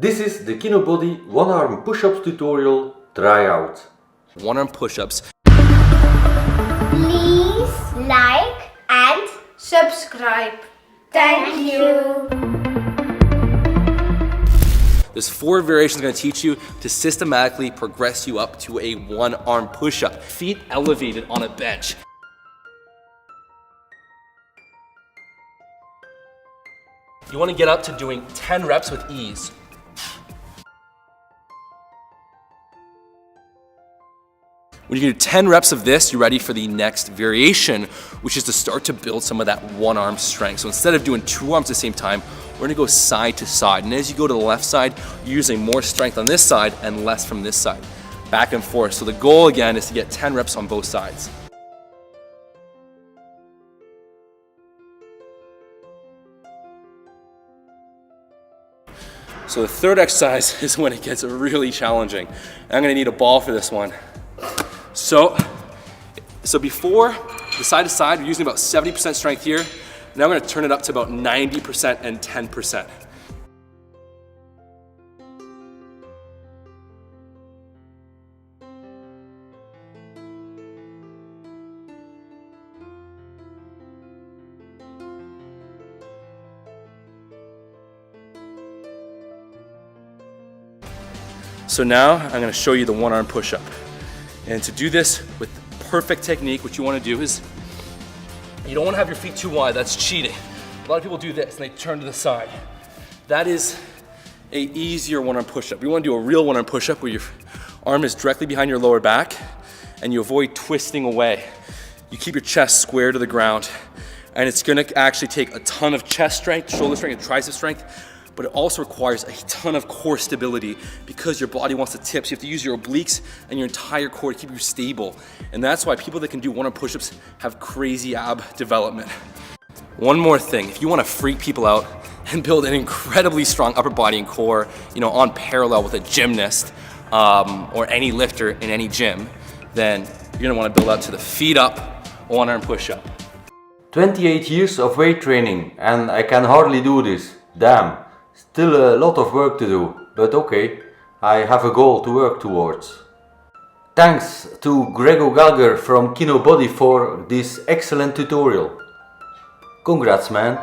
This is the Kinobody one-arm push-ups tutorial tryout. One-arm push-ups. Please like and subscribe. Thank you. There's 4 variations I'm going to teach you to systematically progress you up to a one-arm push-up. Feet elevated on a bench. You want to get up to doing 10 reps with ease. When you do 10 reps of this, you're ready for the next variation, which is to start to build some of that one-arm strength. So instead of doing 2 arms at the same time, we're gonna go side to side. And as you go to the left side, you're using more strength on this side and less from this side. Back and forth. So the goal again is to get 10 reps on both sides. So the third exercise is when it gets really challenging. I'm gonna need a ball for this one. So before, the side to side, we're using about 70% strength here. Now I'm gonna turn it up to about 90% and 10%. So now I'm gonna show you the one-arm push-up. And to do this with perfect technique, what you wanna do is, you don't wanna have your feet too wide, that's cheating. A lot of people do this and they turn to the side. That is an easier one-arm push-up. We wanna do a real one-arm push-up where your arm is directly behind your lower back and you avoid twisting away. You keep your chest square to the ground, and it's gonna actually take a ton of chest strength, shoulder strength, and tricep strength, but it also requires a ton of core stability because your body wants to tip. So you have to use your obliques and your entire core to keep you stable. And that's why people that can do one-arm push-ups have crazy ab development. One more thing, if you want to freak people out and build an incredibly strong upper body and core, on parallel with a gymnast or any lifter in any gym, then you're gonna want to build out to the feet up one-arm push-up. 28 years of weight training and I can hardly do this. Damn. Still a lot of work to do, but okay, I have a goal to work towards. Thanks to Gregor Galger from Kinobody for this excellent tutorial. Congrats, man.